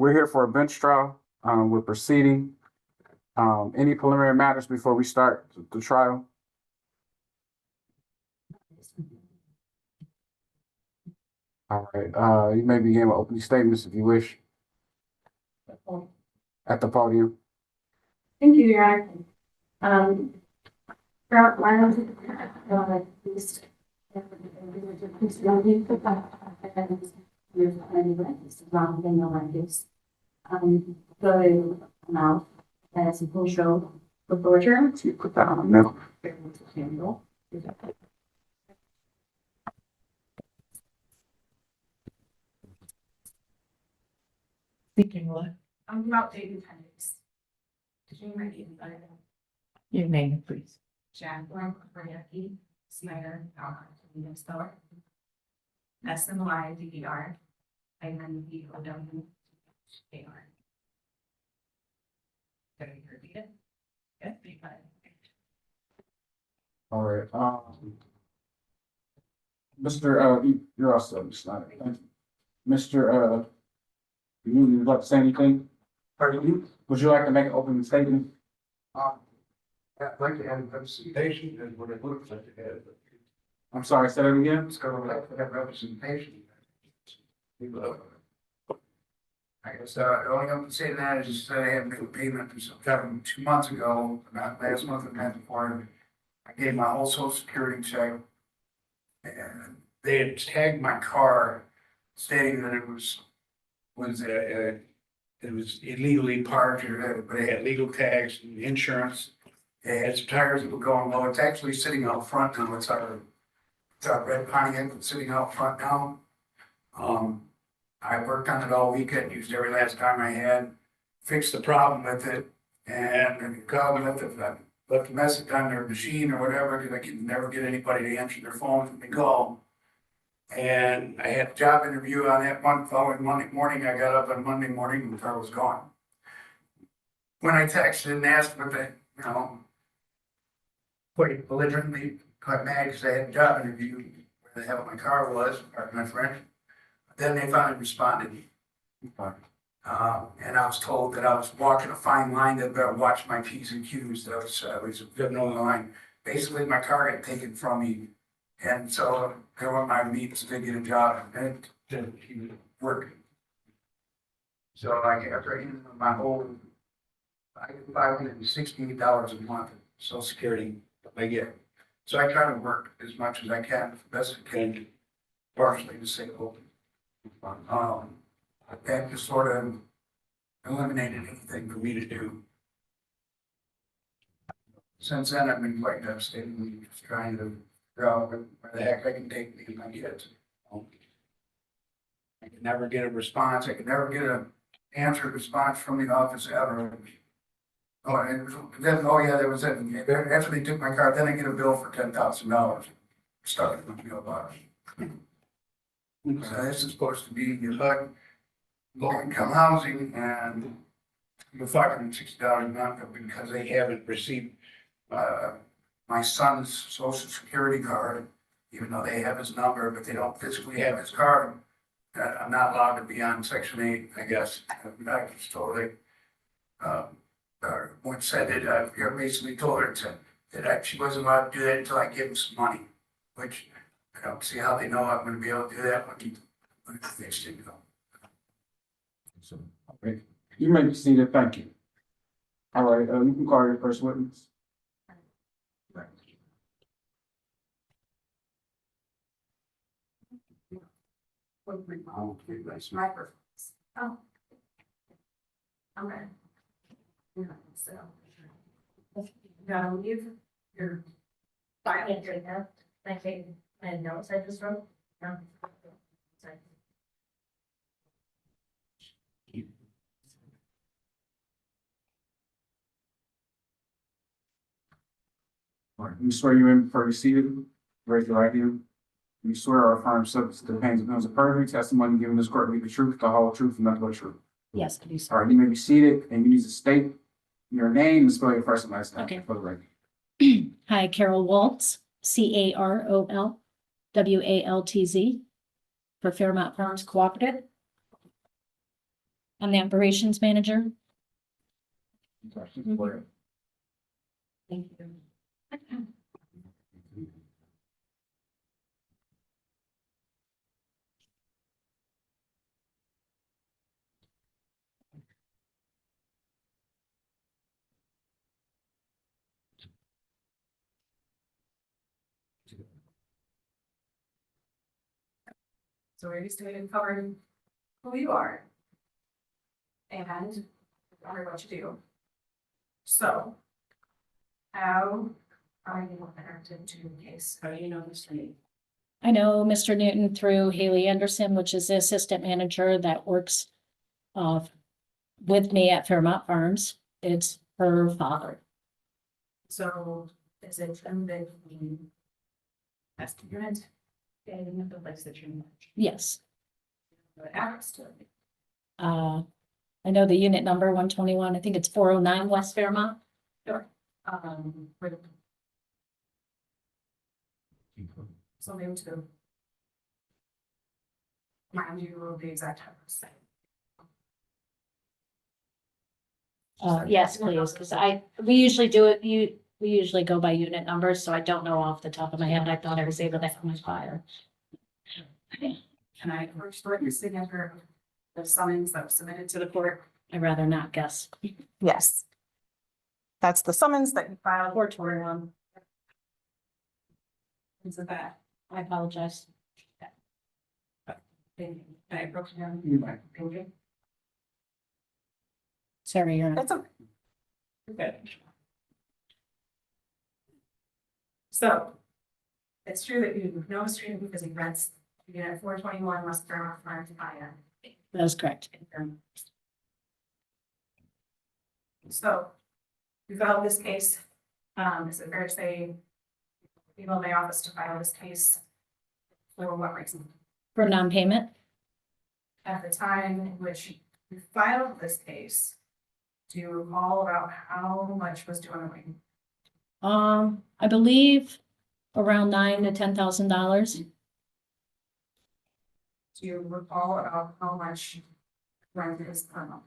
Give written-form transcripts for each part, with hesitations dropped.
We're here for a bench trial. We're proceeding. Any preliminary matters before we start the trial? All right, you may begin with opening statements if you wish. At the podium. Thank you, Your Honor. Throughout my life, these going now as a full show for Courtroom. You put that on the middle. Handle. Speaking what? I'm about dating tenants. Did you write it? Your name, please. Jacqueline Kobayaki, Snyder, Spiller. SMYDER. And then BOWAR. Can you repeat it? Yes. All right, you're also Snyder. Thank you. Mr. You would like to say anything? Pardon me? Would you like to make an opening statement? I'd like to add representation and what it looks like to have. I'm sorry, say that again? It's gonna like to have representation. I guess, the only I'm saying that is just that I had made a payment to September 2 months ago, not last month or the month before. I gave my whole social security check. And they had tagged my car stating that it was illegally parked, or but it had legal tags and insurance. It had some tires that were going low. It's actually sitting out front now. It's our red Pontiac that's sitting out front now. I worked on it all weekend, used every last time I had, fixed the problem with it, and left a message on their machine or whatever, because I could never get anybody to answer their phone when they call. And I had a job interview on that following Monday morning. I got up on Monday morning, the car was gone. When I texted and asked what they, quite belligerently, quite mad because I had a job interview where the hell my car was, pardon my French. Then they finally responded. And I was told that I was walking a fine line, that I better watch my P's and Q's. That was a no line. Basically, my car got taken from me. And so there were my meetings to get a job and it didn't even work. So after my whole, I get $568 a month Social Security I get. So I try to work as much as I can, the best I can, partially disabled. That just sort of eliminated anything for me to do. Since then, I've been quite devastated, just trying to figure out where the heck I can take me and my kids. I could never get a response. I could never get an answered response from the office ever. There was it. After they took my car, then I get a bill for $10,000 stuck in the mailbox. So this is supposed to be your low income housing, and the $560 a month because they haven't received my son's social security card, even though they have his number, but they don't physically have his card. I'm not allowed to be on Section 8, I guess. I was told it. Once said that I basically told her that she wasn't allowed to do that until I give them some money, which I don't see how they know I'm going to be able to do that when it's fixed income. So, okay. You may be seated. Thank you. All right, you can call your first witness. My purpose. Oh. Okay. So. Gotta leave your file right now. I think my notes I just wrote. No. Sorry. All right, you swear you in before you seated. Raise your right hand. You swear or affirm subject to the pains and penalties of perjury, testimony given this court will be the truth, the whole truth, and nothing but the truth. Yes, please. All right, you may be seated, and you need to state your name and spell your first and last name. Okay. For the record. Hi, Carol Waltz, CarolWaltz for Fairmont Farms Cooperative. I'm the operations manager. Questions for you? Thank you. So we're used to it covering who you are. And cover what you do. So. How are you entered into the case? How do you know Mr. Newton? I know Mr. Newton through Haley Anderson, which is the assistant manager that works with me at Fairmont Farms. It's her father. So is it true that you asked your rent in the place that you're in? Yes. The address to it? I know the unit number 121. I think it's 409 West Fairmont. With. So maybe to. Mind you of the exact address. Yes, please, because we usually do it, we usually go by unit numbers, so I don't know off the top of my head. I thought I was able to have my file. Can I first write your signature of the summons that was submitted to the court? I'd rather not guess. Yes. That's the summons that you filed. 421. Is it that? I apologize. I broke it down. You might. Okay. Sorry, Your Honor. That's okay. Okay. So. It's true that you know Mr. Newton because he rents, you know, 421 West Fairmont Farm to buy a. That is correct. So. We filed this case, is it fair to say? You emailed my office to file this case. For what reason? For non-payment, At the time in which you filed this case. Do you recall about how much was due on the ring? I believe around $9,000 to $10,000. Do you recall about how much rent is per month?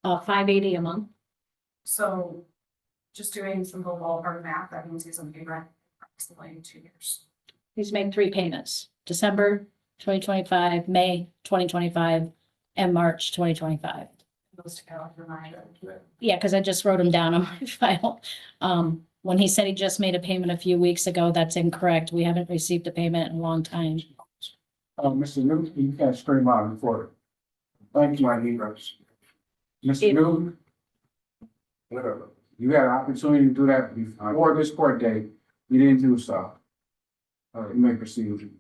$580 a month. So just doing simple ballpark math, that means he's gonna pay rent approximately 2 years. He's made 3 payments, December 2025, May 2025, and March 2025. Those to go off your mind. Yeah, because I just wrote him down on my file. When he said he just made a payment a few weeks ago, that's incorrect. We haven't received a payment in a long time. Mr. Newton, you can't scream out before it. Thank you, my neighbors. Mr. Newton. You had an opportunity to do that before this court date. You didn't do so. You may proceed.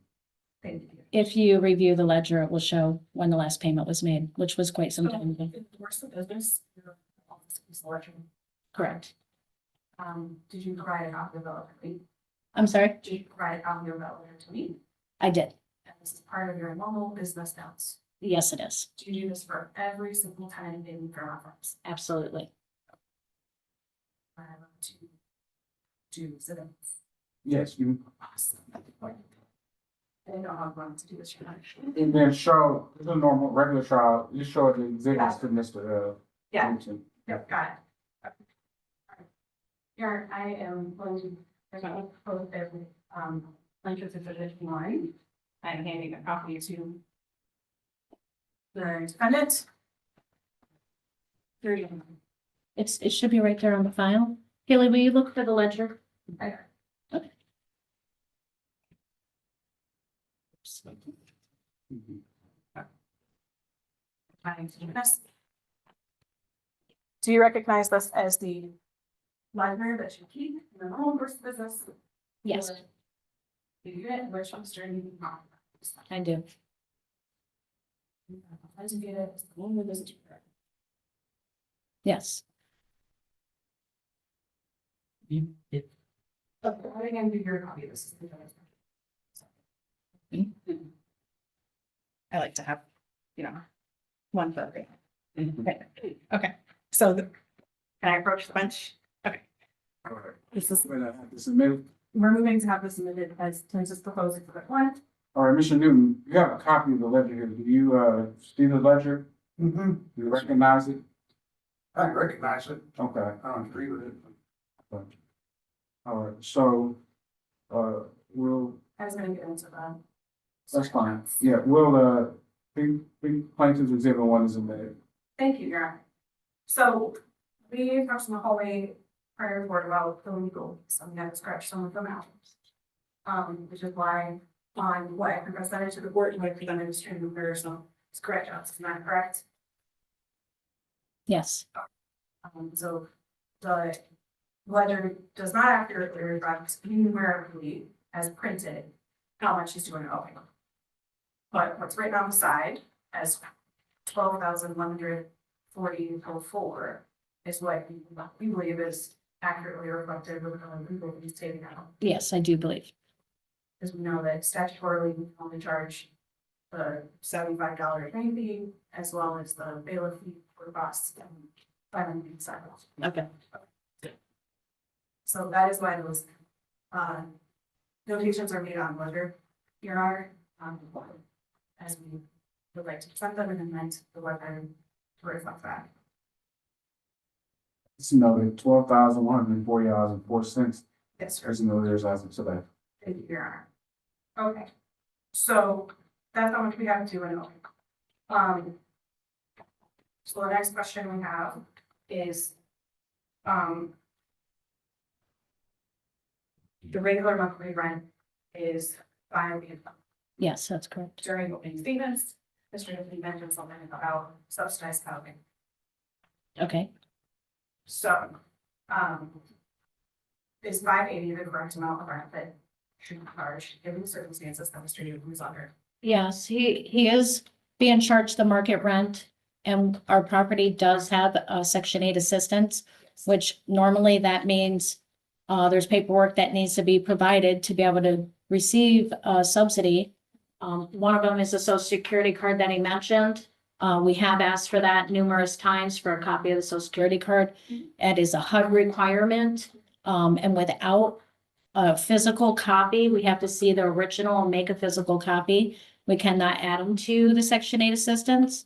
Thank you. If you review the ledger, it will show when the last payment was made, which was quite some time ago. In the course of business, your office is selection. Correct. Did you provide a copy of the letter to me? I'm sorry, Did you provide a copy of that letter to me? I did. And this is part of your normal business notes. Yes, it is. Do you do this for every single tenant in Fairmont Farms? Absolutely. I want to do sit-ins. Yes, you, Awesome. I didn't know how I'm going to do this. and then show, this is a normal, regular trial, you show the exhibits to Mr. Yeah, Newton. yep, got it. Here, I am going to present a proposed plaintiff's exhibit one. I am handing a copy to the defendant. There you go. It should be right there on the file. Haley, will you look for the ledger? Okay. Okay. Do you recognize this as the library that you keep in the normal course of business? Yes, The unit in which I'm starting. I do. As you get it, it's the only business. Yes. Okay, I can give your copy of this. I like to have, one photo. Okay, so can I approach the bench? Okay. This is, Submit. we're moving to have this submitted as Tenant's proposed exhibit one. All right, Mr. Newton, you have a copy of the ledger here. Do you, see the ledger? Mm-hmm. You recognize it? I recognize it. Okay. I don't agree with it. All right, so, we'll, I was gonna get into that. that's fine. Yeah, we'll, plaintiff's exhibit 1 is admitted. Thank you, Your Honor. So we talked in the hallway prior to board about the legal, so we had to scratch some of them out. Which is why on what I presented to the board, you might present it as true, there are some scratch outs, is that correct? Yes, So the ledger does not accurately reflect numerically as printed how much he's doing owing. But what's written on the side as 12,140.04 is what we believe is accurately reflected with the legal he's taking out. yes, I do believe. Because we know that statutorily we can only charge the $75 attorney fee as well as the bailiff fee for costs and filing these cycles. Okay. So that is why those notations are made on ledger, Your Honor, as we would like to present them and amend the ledger to reflect that. It's noted $12,140.04. Yes, sir. As noted as of today. Thank you, Your Honor. Okay, so that's how much we have to know. So the next question we have is, the regular monthly rent is $5 Yes, that's correct. during opening statements. Mr. Anthony mentioned something about subsidized housing. Okay, So, is $580 the correct amount of rent that should be charged given the circumstances that Mr. Newton was under? yes, he is being charged the market rent. And our property does have a Section 8 assistance, which normally that means there's paperwork that needs to be provided to be able to receive a subsidy. One of them is a social security card that he mentioned. We have asked for that numerous times for a copy of the social security card. It is a HUD requirement. And without a physical copy, we have to see the original and make a physical copy. We cannot add them to the Section 8 assistance.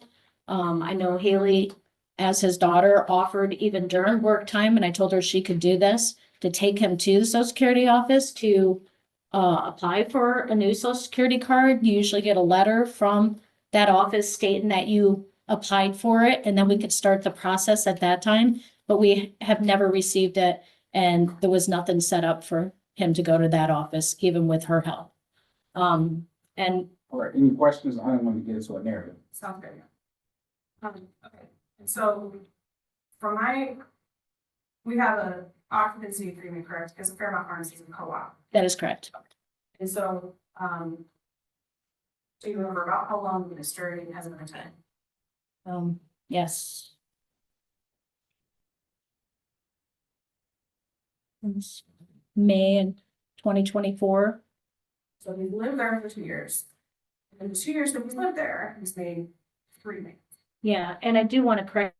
I know Haley, as his daughter, offered even during work time, and I told her she could do this, to take him to the social security office to apply for a new social security card. You usually get a letter from that office stating that you applied for it, and then we could start the process at that time. But we have never received it, and there was nothing set up for him to go to that office, even with her help. And All right, any questions? I don't want to get into a narrative. Sounds good. Okay, and so we have a occupancy agreement, correct? Because the Fairmont Farms is a co-op. that is correct. And so, do you remember about how long the Mr. has been a tenant? Yes. Since May in 2024. So he's lived there for 2 years. And the 2 years that he's lived there, he's made 3 payments. Yeah, and I do want to correct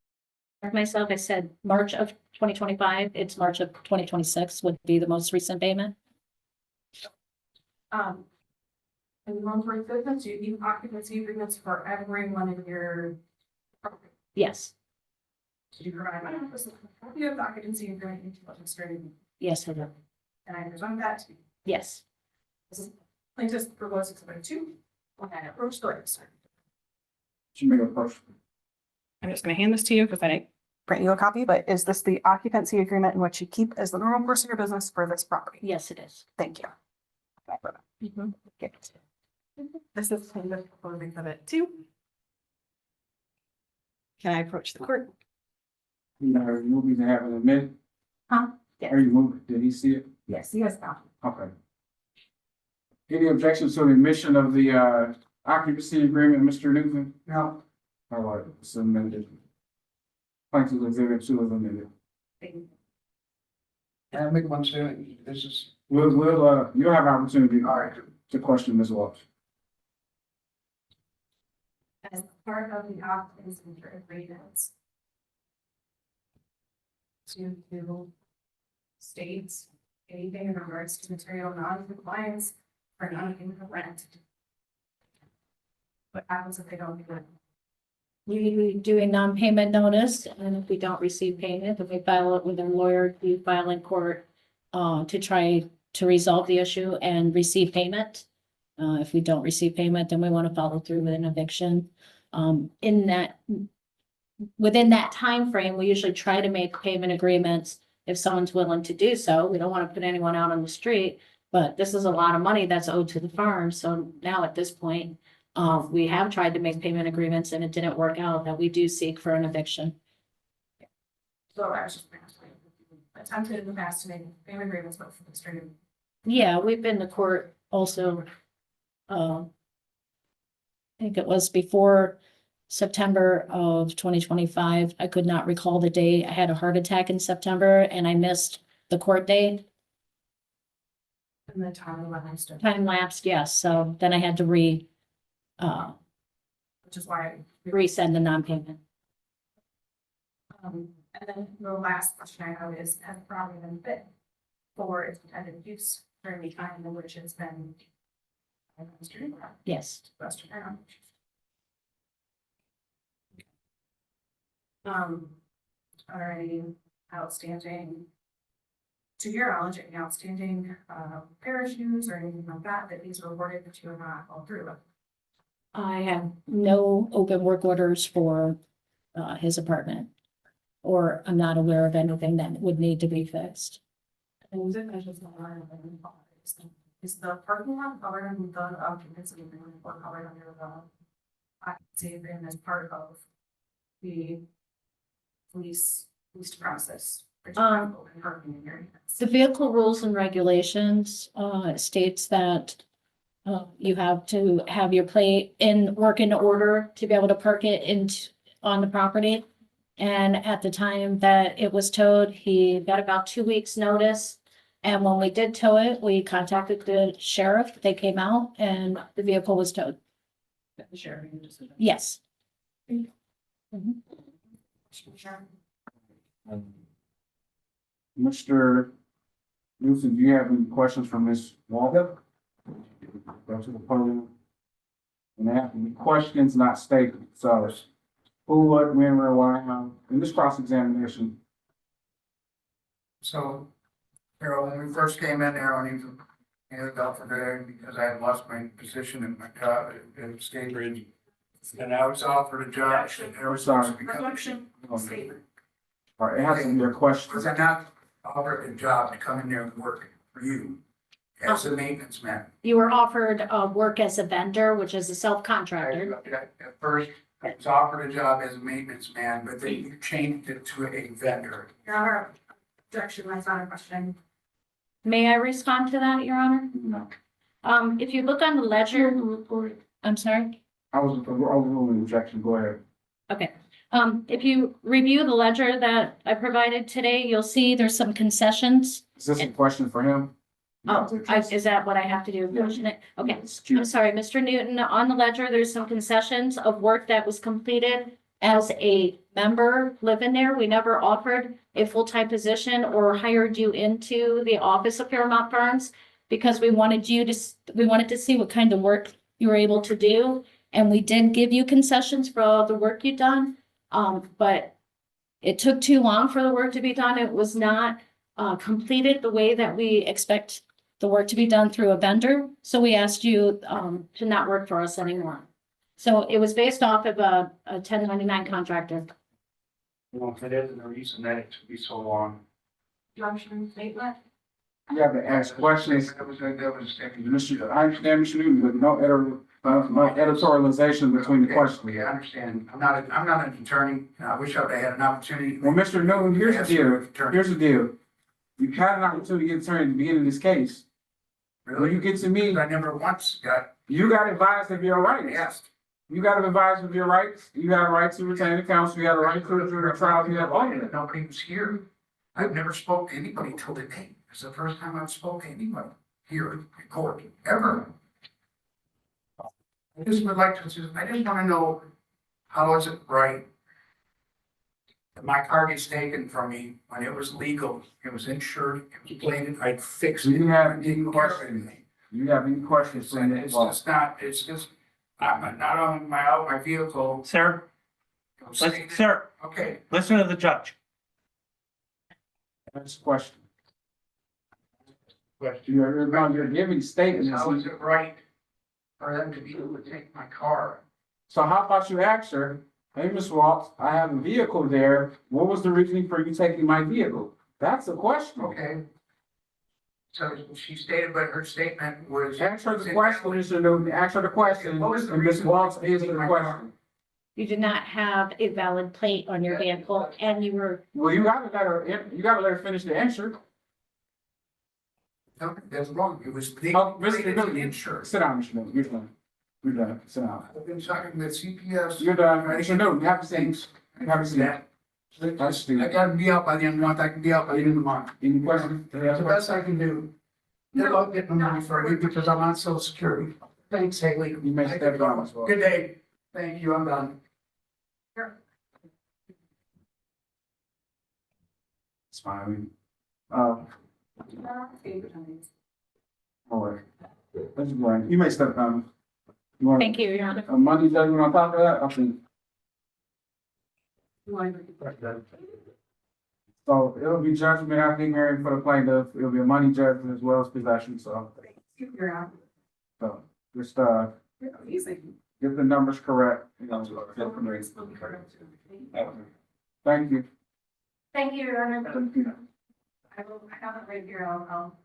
myself. I said March of 2025. It's March of 2026 would be the most recent payment. And monthly business, you need occupancy agreements for every one of your property. Yes, Did you provide my office with a copy of the occupancy agreement into what Mr. yes, I do. And I present that to you. Yes. This is plaintiff's proposed exhibit 2 when I approach the register. Should make a first. I'm just gonna hand this to you because I didn't print you a copy, but is this the occupancy agreement in which you keep as the normal course of your business for this property? Yes, it is. Thank you. Mhm. Okay. This is plaintiff proposed exhibit 2. Can I approach the court? You know, are you moving to have it admitted? Huh? Are you moving? Did he see it? Yes, he has that. Okay. Any objections to the admission of the occupancy agreement, Mr. Newton? No, All right, it's amended. Plaintiff's exhibit 2 is amended. can I make one statement? This is, You'll have opportunity all right, to question Ms. Waltz. As part of the occupancy agreements. To states anything in regards to material non-compliance or non-payment of rent. What happens if they don't do it? we do a non-payment notice, and if we don't receive payment, then we file it with our lawyer, we file in court to try to resolve the issue and receive payment. If we don't receive payment, then we want to follow through with an eviction. Within that time frame, we usually try to make payment agreements if someone's willing to do so. We don't want to put anyone out on the street, but this is a lot of money that's owed to the farm. So now at this point, we have tried to make payment agreements and it didn't work out, that we do seek for an eviction. So I was just attempted in the past to make payment agreements, but for the street. Yeah, we've been to court also. I think it was before September of 2025. I could not recall the date. I had a heart attack in September and I missed the court date. And the time when I stood, Time lapsed, yes. So then I had to which is why. resend the non-payment. And then the last question I have is, has the property been fit for its intended use during the time in which it's been? Yes. Question. Are there any outstanding, to your knowledge, any outstanding, parish dues or anything like that, that these were awarded that you have not gone through with? I have no open work orders for his apartment. Or I'm not aware of anything that would need to be fixed. And I just not learn of any policies. Is the parking lot covered under the occupancy agreement or covered under the occupancy agreement as part of the lease process? Parking agreements? The vehicle rules and regulations states that you have to have your work in order to be able to park it on the property. And at the time that it was towed, he got about 2 weeks notice. And when we did tow it, we contacted the sheriff. They came out and the vehicle was towed. The sheriff made a decision. Yes. Mr. Newsom, do you have any questions for Ms. Waltz? Go to the podium. And they have to be questions, not statements. So who, what, when, where, why, how, in this cross-examination. So, Carol, when we first came in there, I need to hand it out for today because I had lost my position in my job at State Ridge. And I was offered a job. and I was supposed to be coming- Reflection statement. All right, it has to be a question. Was I not offered a job to come in there and work for you as a maintenance man? You were offered work as a vendor, which is a self-contractor. At first, I was offered a job as a maintenance man, but then you changed it to a vendor. Your Honor, objection, that's not a question. May I respond to that, Your Honor? No, If you look on the ledger, I'm sorry. I was overruling objection. Go ahead. Okay, if you review the ledger that I provided today, you'll see there's some concessions. Is this a question for him? Is that what I have to do? Question it? Okay, I'm Excuse- sorry, Mr. Newton, on the ledger, there's some concessions of work that was completed as a member living there. We never offered a full-time position or hired you into the office of Fairmont Farms because we wanted to see what kind of work you were able to do. And we did give you concessions for all the work you've done. But it took too long for the work to be done. It was not completed the way that we expect the work to be done through a vendor. So we asked you to not work for us anymore. So it was based off of a 1099 contractor. Well, that isn't the reason that it took me so long. Objection statement. You have to ask questions. That was. Mr. I understand, Mr. Newton, but no editorialization between the questions. I understand. I'm not an attorney. And I wish I would have had an opportunity. Well, Mr. Newton, here's the Yes, deal. sir, attorney. Here's the deal. You had an opportunity to get attorney at the beginning of this case. When you Really? get to me, I never once got you got advised of your rights. asked. You got advised of your rights. You got a right to retain the counsel. You got a right to a trial. You have all of it. Nobody was here. I've never spoke to anybody till today. It's the first time I've spoken to anybody here in court, ever. I just would like to, I just want to know, how is it right? That my car gets taken from me when it was legal, it was insured, it was plated, I'd fix Do it. you have I any didn't care questions? anything. You have any questions? It's just not, it's just, I'm not on my vehicle. Sir, Sir, Okay, listen to the judge. Next question. question. You're giving statements. How is it right for them to be able to take my car? So how about you ask her, hey, Ms. Waltz, I have a vehicle there. What was the reasoning for you taking my vehicle? That's the question. Okay. So she stated, but her statement was. Answer the question, Mr. Newton. Answer the question, What was the and Ms. reason Waltz for answer taking the my car? question. You did not have a valid plate on your vehicle and you were, Well, you gotta let her finish the answer. No, that's wrong. It was. Oh, Mr. Newton, Insurance. sit down, Mr. Newton. You're done. You're done. Sit down. I've been talking with CPS. You're done. Mr. Newton, have a seat. Have a seat. That. That's I gotta be out by the end of the month. I can be out by the end of the month. Any questions? That's the best I can do. Good luck getting the money for you because I'm on social security. Thanks, Haley. You may step down as well. Good day. Thank you. I'm done. It's fine. Alright. Let's go ahead. You may step down. You want thank you, Your Honor. a money judgment on top of that? I think. So it'll be judgment after hearing for the plaintiff. It'll be a money judgment as well as possession, so just, get the numbers correct. You know, get from there. Thank you. Thank you, Your Honor. Thank you. I have it right here, I'll